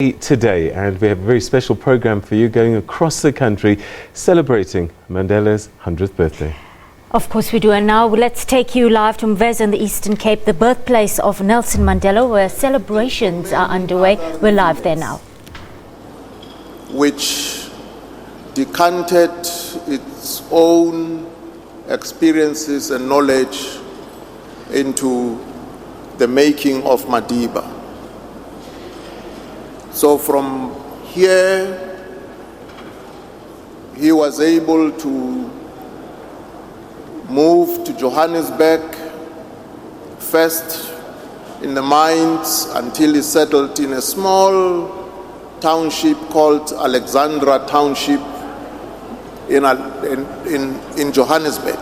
Today, and we have a very special program for you going across the country celebrating Mandela's 100th birthday. Of course we do, and now let's take you live to Mvezo in the Eastern Cape, the birthplace of Nelson Mandela, where celebrations are underway. We're live there now. Which decanted its own experiences and knowledge into the making of Madiba. So from here, he was able to move to Johannesburg, first in the mines until he settled in a small township called Alexandra Township in Johannesburg.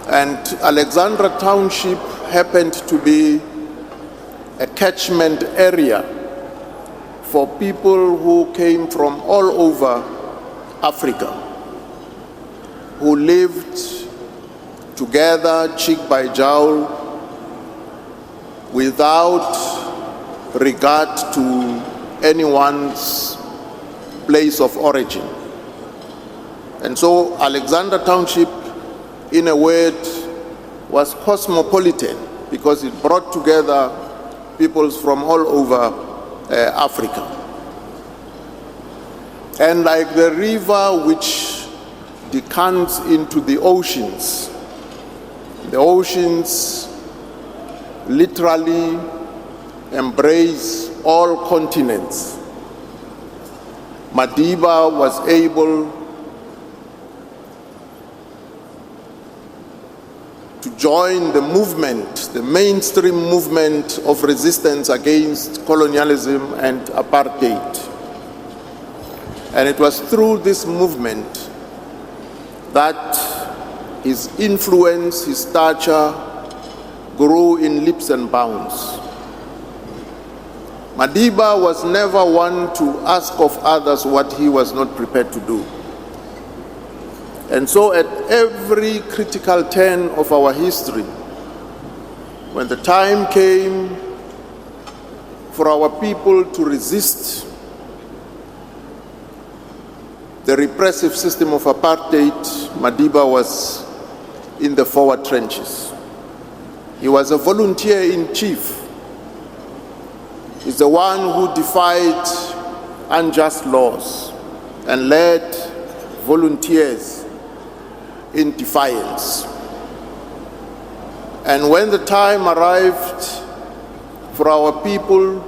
And Alexandra Township happened to be a catchment area for people who came from all over Africa, who lived together, cheek by jowl, without regard to anyone's place of origin. And so Alexandra Township, in a word, was cosmopolitan because it brought together peoples from all over Africa. And like the river which decants into the oceans literally embrace all continents. Madiba was able to join the movement, the mainstream movement of resistance against colonialism and apartheid. And it was through this movement that his influence, his stature grew in leaps and bounds. Madiba was never one to ask of others what he was not prepared to do. And so at every critical turn of our history, when the time came for our people to resist the repressive system of apartheid, Madiba was in the forward trenches. He was a volunteer in chief. He's the one who defied unjust laws and led volunteers in defiance. And when the time arrived for our people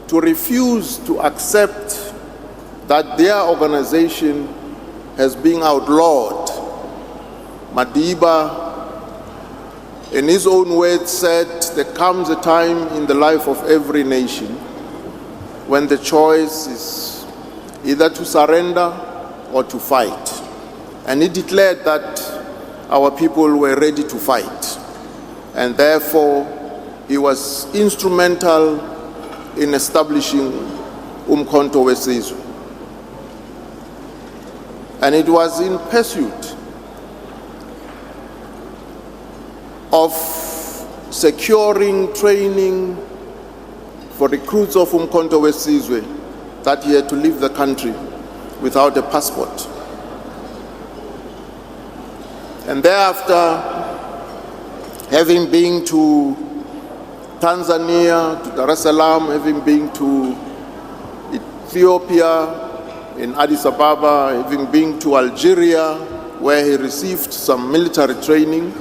to refuse to accept that their organization has been outlawed, Madiba, in his own words, said, there comes a time in the life of every nation when the choice is either to surrender or to fight. And he declared that our people were ready to fight. And therefore, he was instrumental in establishing Umkhonto weSizwe. And it was in pursuit of securing training for recruits of Umkhonto weSizwe that he had to leave the country without a passport. And thereafter, having been to Tanzania, to Dar es Salaam, having been to Ethiopia, in Addis Ababa, having been to Algeria, where he received some military training,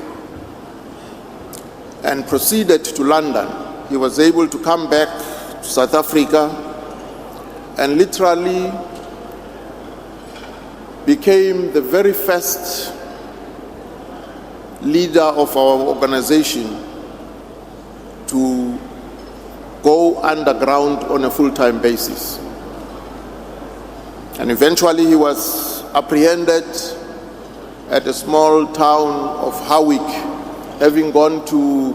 and proceeded to London, he was able to come back to South Africa and literally became the very first leader of our organization to go underground on a full-time basis. And eventually he was apprehended at a small town of Howick, having gone to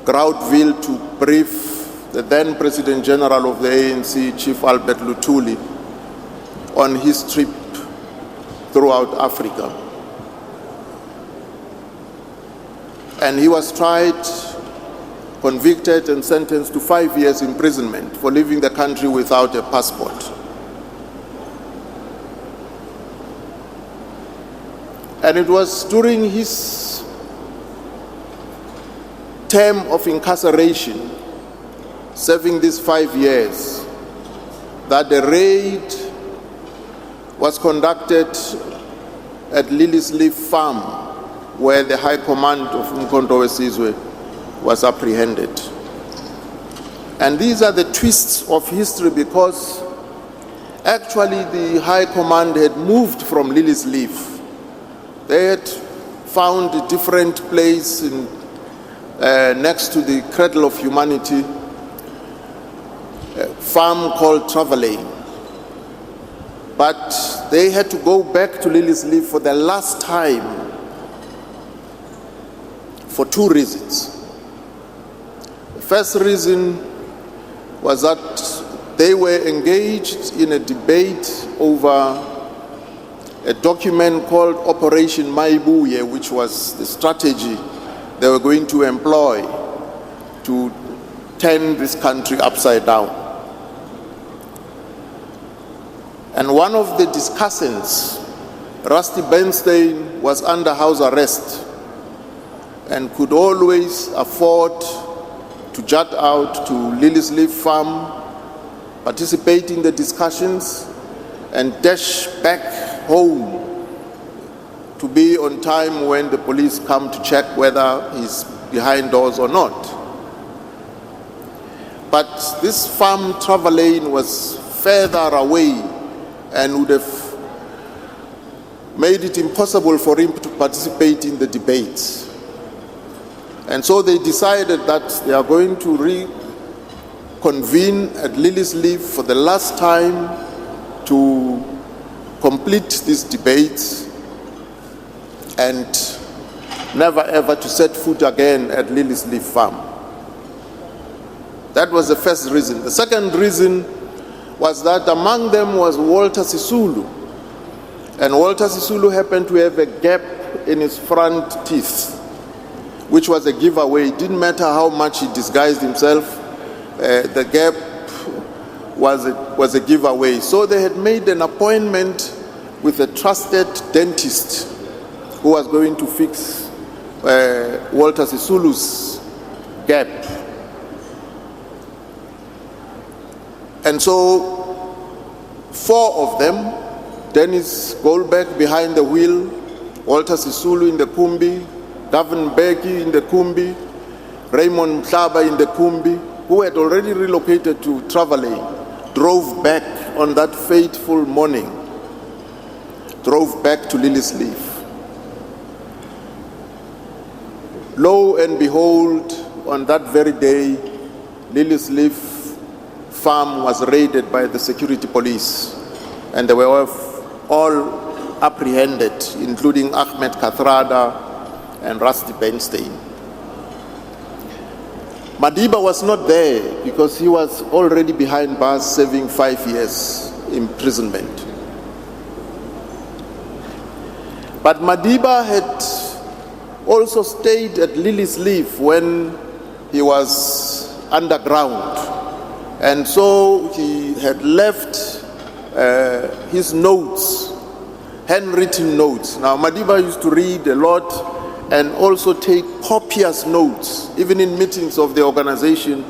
Groutville to brief the then President General of the ANC, Chief Albert Luthuli, on his trip throughout Africa. And he was tried convicted and sentenced to 5 years imprisonment for leaving the country without a passport. And it was during his term of incarceration, serving these 5 years, that the raid was conducted at Lily's Leaf Farm, where the High Command of Umkhonto weSizwe was apprehended. And these are the twists of history, because actually the High Command had moved from Lily's Leaf. They had found a different place next to the Cradle of Humanity, a farm called Travalane. But they had to go back to Lily's Leaf for the last time for 2 reasons. The first reason was that they were engaged in a debate over a document called Operation Maibuye, which was the strategy they were going to employ to turn this country upside down. And one of the discussants, Rusty Bernstein, was under house arrest and could always afford to jut out to Lily's Leaf Farm, participate in the discussions, and dash back home to be on time when the police come to check whether he's behind doors or not. But this farm Travalane was further away and would have made it impossible for him to participate in the debates. And so they decided that they are going to reconvene at Lily's Leaf for the last time to complete these debates and never ever to set foot again at Lily's Leaf Farm. That was the first reason. The second reason was that among them was Walter Sisulu. And Walter Sisulu happened to have a gap in his front teeth, which was a giveaway. It didn't matter how much he disguised himself, the gap was a giveaway. So they had made an appointment with a trusted dentist who was going to fix Walter Sisulu's gap. And so 4 of them, Dennis Goldberg behind the wheel, Walter Sisulu in the Kumbi, Gavin Beki in the Kumbi, Raymond Mhlaba in the Kumbi, who had already relocated to Travalane, drove back on that fateful morning, drove back to Lily's Leaf. Lo and behold, on that very day, Lily's Leaf Farm was raided by the security police, and they were all apprehended, including Ahmed Kathrada and Rusty Bernstein. Madiba was not there because he was already behind bars serving 5 years imprisonment. But Madiba had also stayed at Lily's Leaf when he was underground. And so he had left his notes, handwritten notes. Now Madiba used to read a lot and also take copious notes. Even in meetings of the organization,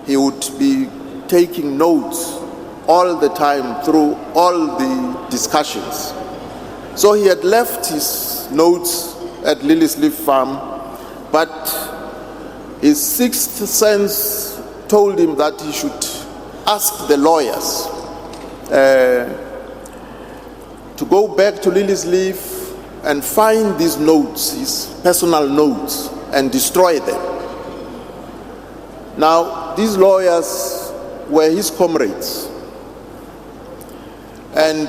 he would be taking notes all the time through all the discussions. So he had left his notes at Lily's Leaf Farm, but his 6th sense told him that he should ask the lawyers to go back to Lily's Leaf and find these notes, his personal notes, and destroy them. Now, these lawyers were his comrades. And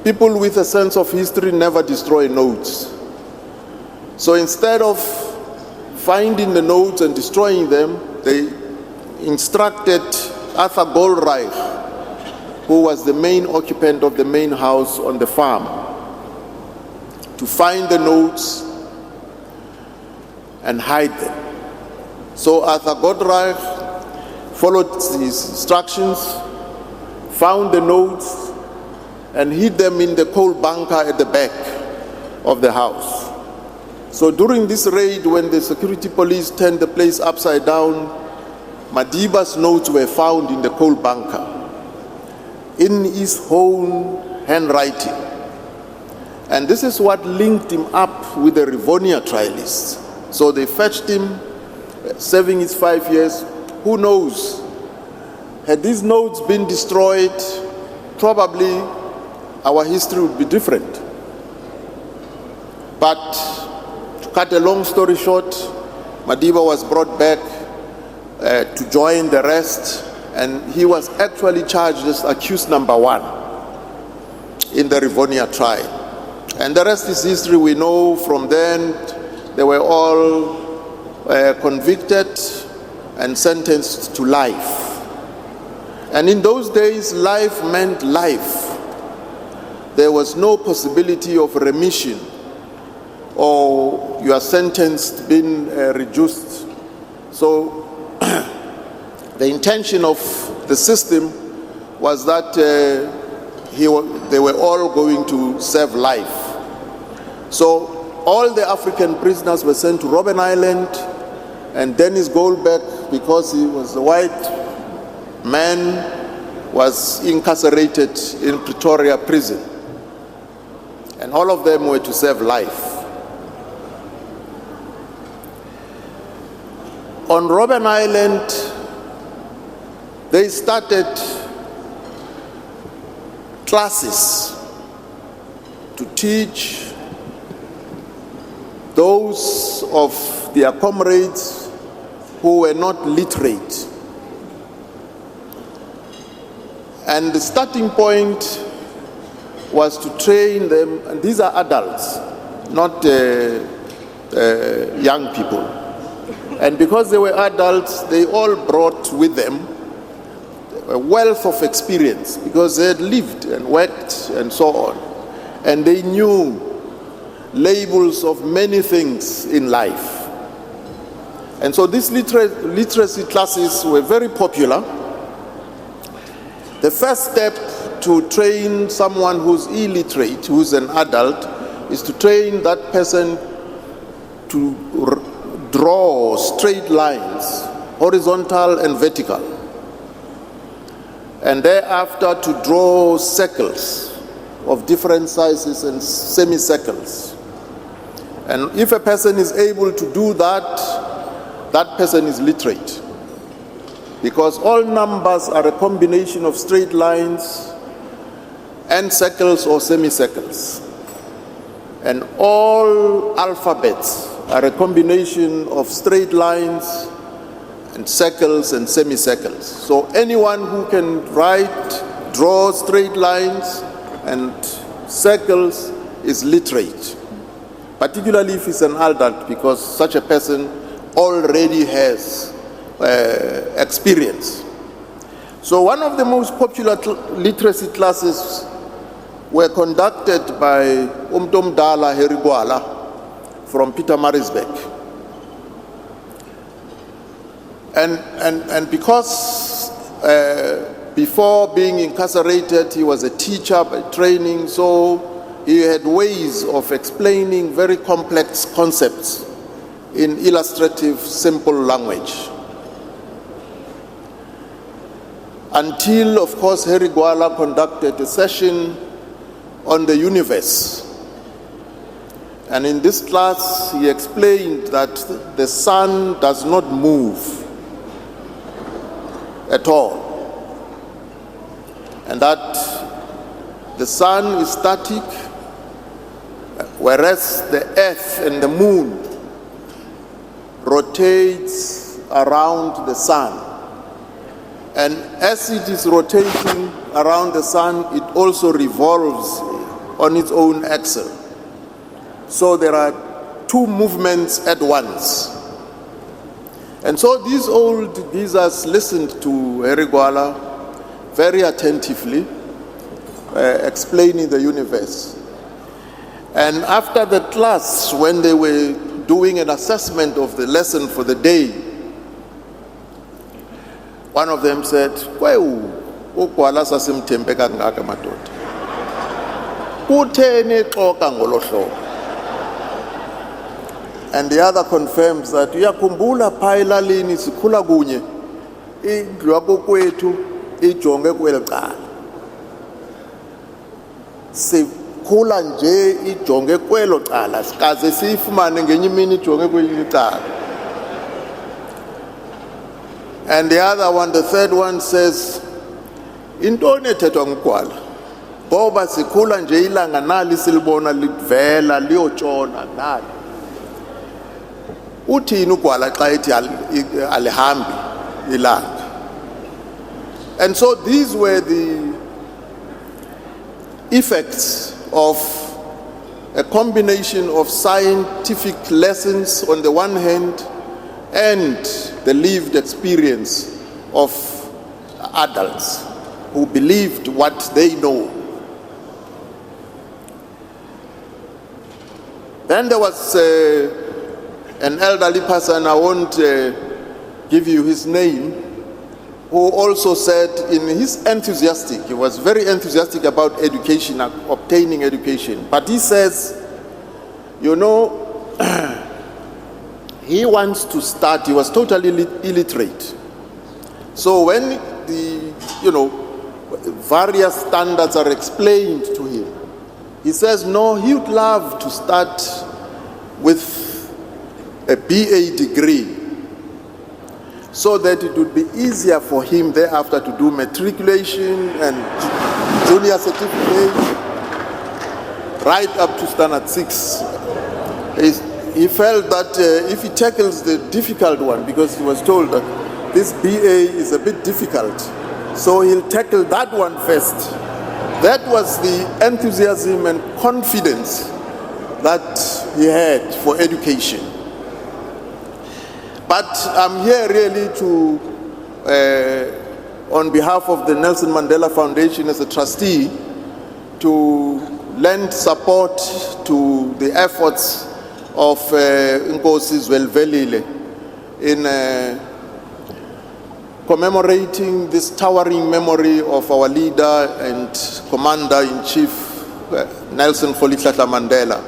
people with a sense of history never destroy notes. So instead of finding the notes and destroying them, they instructed Arthur Goldreich, who was the main occupant of the main house on the farm, to find the notes and hide them. So Arthur Godreich followed his instructions, found the notes, and hid them in the coal bunker at the back of the house. So during this raid, when the security police turned the place upside down, Madiba's notes were found in the coal bunker, in his own handwriting. And this is what linked him up with the Rivonia trialists. So they fetched him, serving his 5 years. Who knows? Had these notes been destroyed, probably our history would be different. But to cut a long story short, Madiba was brought back to join the rest, and he was actually charged as accused number 1 in the Rivonia trial. And the rest is history. We know from then they were all convicted and sentenced to life. And in those days, life meant life. There was no possibility of remission or your sentence being reduced. So the intention of the system was that they were all going to serve life. So all the African prisoners were sent to Robben Island, and Dennis Goldberg, because he was a white man, was incarcerated in Pretoria prison. And all of them were to serve life. On Robben Island, they started classes to teach those of their comrades who were not literate. And the starting point was to train them, and these are adults, not young people. And because they were adults, they all brought with them a wealth of experience, because they had lived and worked and so on. And they knew labels of many things in life. And so these literacy classes were very popular. The first step to train someone who's illiterate, who's an adult, is to train that person to draw straight lines, horizontal and vertical. And thereafter to draw circles of different sizes and semicircles. And if a person is able to do that, that person is literate. Because all numbers are a combination of straight lines and circles or semicircles. And all alphabets are a combination of straight lines and circles and semicircles. So anyone who can write, draw straight lines and circles is literate. Particularly if it's an adult, because such a person already has experience. So one of the most popular literacy classes were conducted by Umtomdala Herigwala from Pietermaritzburg. And because before being incarcerated, he was a teacher by training, so he had ways of explaining very complex concepts in illustrative, simple language. Until, of course, Herigwala conducted a session on the universe. And in this class, he explained that the sun does not move at all. And that the sun is static, whereas the earth and the moon rotates around the sun. And as it is rotating around the sun, it also revolves on its own axis. So there are two movements at once. And so these old geezers listened to Herigwala very attentively, explaining the universe. And after the class, when they were doing an assessment of the lesson for the day, One of them said, "Kwewu, ugwala sasimthembe kangaka madoda. Kutheni xoka ngolo hlobo?" And the other confirms that uyakhumbula phaa elalini sikhula kunye indlu yakokwethu ijonge kweli cala. Sikhula nje ijonge kwelo cala sikaze siyifumane ngenye imini ijonge kwelinye icala. And the other one, the third one says, intoni ethethwa ngugwala? Ngoba sikhula nje ilanga nali silibona livela liyotshona nali. Uthini ugwala xa ethi alihambi ilanga? And so these were the effects of a combination of scientific lessons on the one hand and the lived experience of adults who believed what they know. Then there was an elderly person, I won't give you his name, who also said he was very enthusiastic about education, obtaining education. But he says, you know, he wants to start, he was totally illiterate. So when the, various standards are explained to him, he says, no, he would love to start with a BA degree so that it would be easier for him thereafter to do matriculation and junior certificate right up to standard 6. He felt that if he tackles the difficult one, because he was told that this BA is a bit difficult, so he'll tackle that one first. That was the enthusiasm and confidence that he had for education. But I'm here really to, on behalf of the Nelson Mandela Foundation as a trustee, to lend support to the efforts of Nkosi Zwelivelile in commemorating this towering memory of our leader and Commander-in-Chief, Nelson Mandela.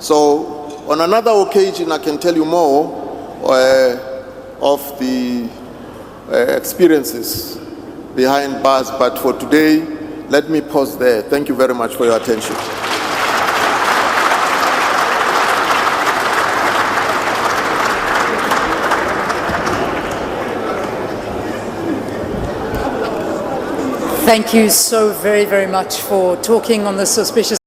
So on another occasion, I can tell you more of the experiences behind bars, but for today, let me pause there. Thank you very much for your attention. Thank you so very, very much for talking on this auspicious